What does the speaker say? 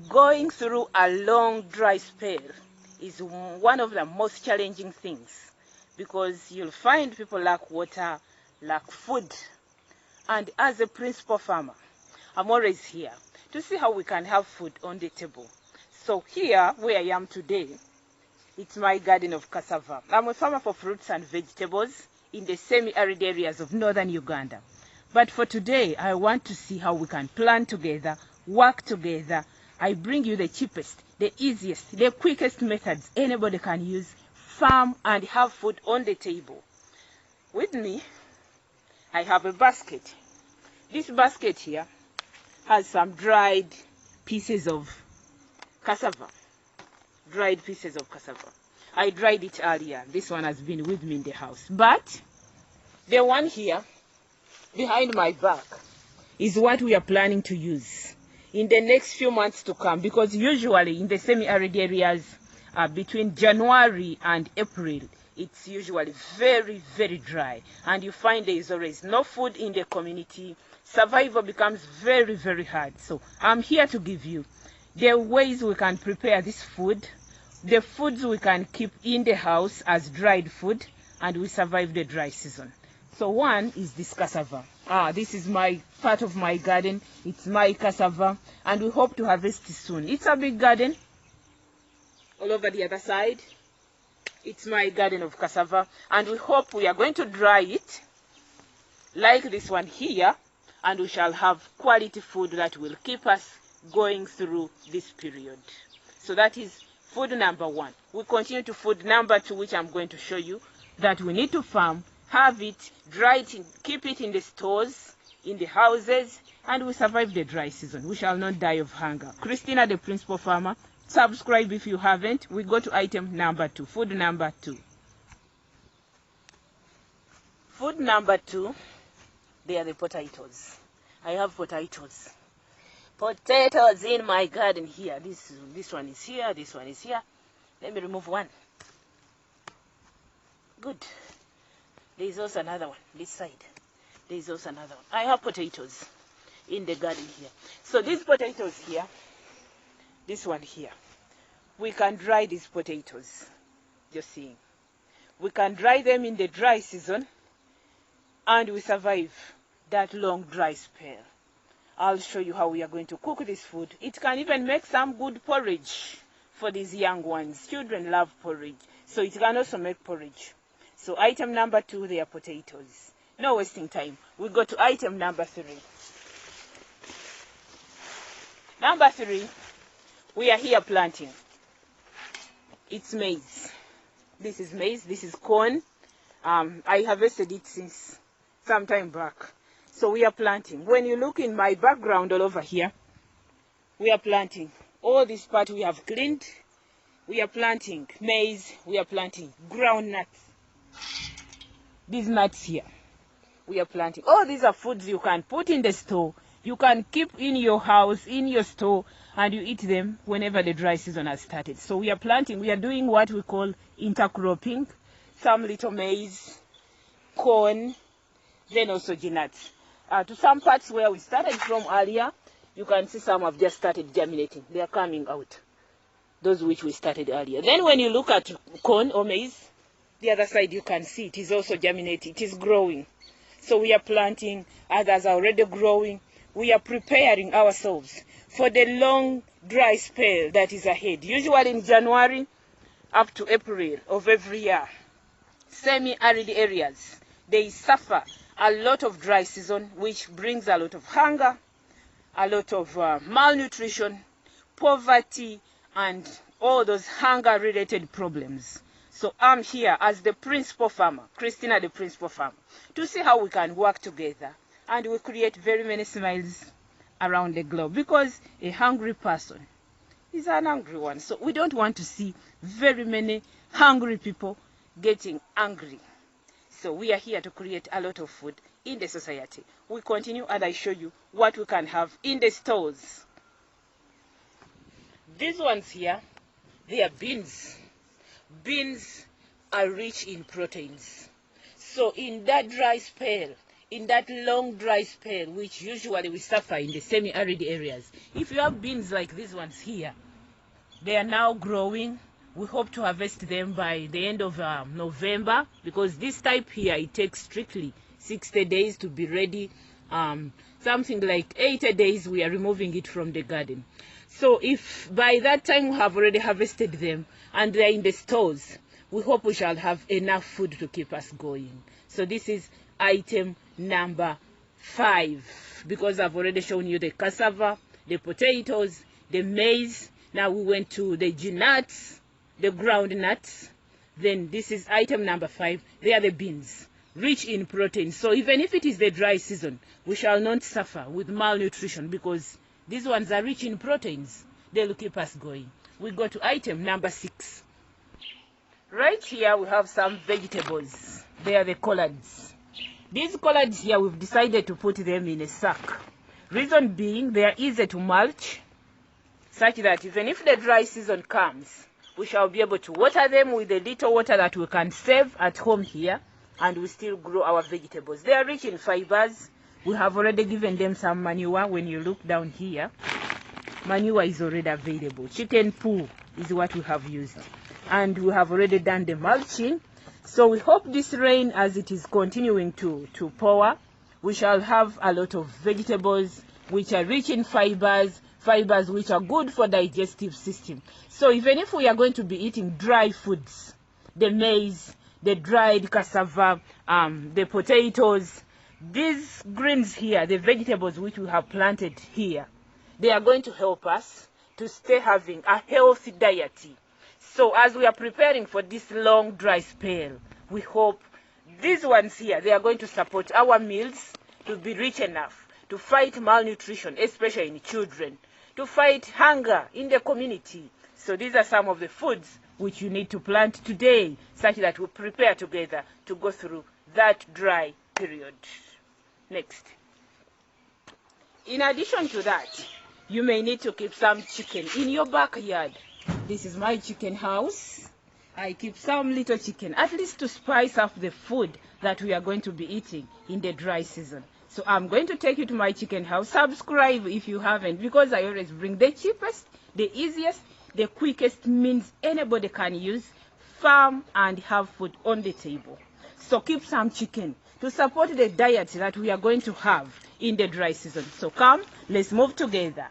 Going through a long dry spell is one of the most challenging things, because you'll find people lack water, lack food. And as a principal farmer, I'm always here to see how we can have food on the table. So here, where I am today, it's my garden of cassava. I'm a farmer for fruits and vegetables in the semi-arid areas of northern Uganda. But for today, I want to see how we can plan together, work together. I bring you the cheapest, the easiest, the quickest methods anybody can use, farm and have food on the table. With me, I have a basket. This basket here has some dried pieces of cassava. Dried pieces of cassava. I dried it earlier. This one has been with me in the house. But the one here behind my back is what we are planning to use in the next few months to come, because usually in the semi-arid areas between January and April, it's usually very, very dry, and you find there is always no food in the community. Survival becomes very, very hard. So I'm here to give you the ways we can prepare this food, the foods we can keep in the house as dried food, and we survive the dry season. So one is this cassava. This is my part of my garden. It's my cassava, and we hope to harvest it soon. It's a big garden. All over the other side, it's my garden of cassava, and we hope we are going to dry it like this one here, and we shall have quality food that will keep us going through this period. So that is food number one. We continue to food number two, which I'm going to show you, that we need to farm, have it, dry it, keep it in the stores, in the houses, and we survive the dry season. We shall not die of hunger. Christina, the principal farmer. Subscribe if you haven't. We go to item number two, food number two. Food number two, they are the potatoes. I have potatoes. Potatoes in my garden here. This one is here, this one is here. Let me remove one. Good. There is also another one, this side. There is also another one. I have potatoes in the garden here. So these potatoes here, this one here, we can dry these potatoes. Just seeing. We can dry them in the dry season, and we survive that long dry spell. I'll show you how we are going to cook this food. It can even make some good porridge for these young ones. Children love porridge, so it can also make porridge. So item number two, they are potatoes. No wasting time. We go to item number three. Number three, we are here planting. It's maize. This is maize. This is corn. I harvested it since some time back. So we are planting. When you look in my background all over here, we are planting. All this part we have cleaned. We are planting maize. We are planting ground nuts. These nuts here, we are planting. All these are foods you can put in the store. You can keep in your house, in your store, and you eat them whenever the dry season has started. So we are planting. We are doing what we call intercropping. Some little maize, corn, then also nuts. To some parts where we started from earlier, you can see some have just started germinating. They are coming out. Those which we started earlier. Then when you look at corn or maize, the other side you can see it is also germinating. It is growing. So we are planting. Others are already growing. We are preparing ourselves for the long dry spell that is ahead. Usually in January up to April of every year, semi-arid areas, they suffer a lot of dry season, which brings a lot of hunger, a lot of malnutrition, poverty, and all those hunger-related problems. So I'm here as the principal farmer, Christina the principal farmer, to see how we can work together and we create very many smiles around the globe, because a hungry person is an angry one. So we don't want to see very many hungry people getting angry. So we are here to create a lot of food in the society. We continue and I show you what we can have in the stores. These ones here, they are beans. Beans are rich in proteins. So in that dry spell, in that long dry spell, which usually we suffer in the semi-arid areas. If you have beans like these ones here, they are now growing. We hope to harvest them by the end of November, because this type here, it takes strictly 60 days to be ready. Something like 80 days we are removing it from the garden. So if by that time we have already harvested them and they are in the stores, we hope we shall have enough food to keep us going. So this is item number 5, because I've already shown you the cassava, the potatoes, the maize. Now we went to the nuts, the ground nuts. Then this is item number 5. They are the beans, rich in protein. So even if it is the dry season, we shall not suffer with malnutrition, because these ones are rich in proteins. They'll keep us going. We go to item number 6. Right here we have some vegetables. They are the collards. These collards here, we've decided to put them in a sack. Reason being, they are easy to mulch, such that even if the dry season comes, we shall be able to water them with the little water that we can save at home here, and we still grow our vegetables. They are rich in fibers. We have already given them some manure. When you look down here, manure is already available. Chicken poo is what we have used, and we have already done the mulching. So we hope this rain, as it is continuing to pour, we shall have a lot of vegetables which are rich in fibers which are good for digestive system. So even if we are going to be eating dry foods, the maize, the dried cassava, the potatoes, these greens here, the vegetables which we have planted here, they are going to help us to stay having a healthy diet. So as we are preparing for this long dry spell, we hope these ones here, they are going to support our meals to be rich enough to fight malnutrition, especially in children, to fight hunger in the community. So these are some of the foods which you need to plant today, such that we prepare together to go through that dry period. Next. In addition to that, you may need to keep some chicken in your backyard. This is my chicken house. I keep some little chicken, at least to spice up the food that we are going to be eating in the dry season. So I'm going to take you to my chicken house. Subscribe if you haven't, because I always bring the cheapest, the easiest, the quickest means anybody can use, farm and have food on the table. So keep some chicken to support the diet that we are going to have in the dry season. So come, let's move together.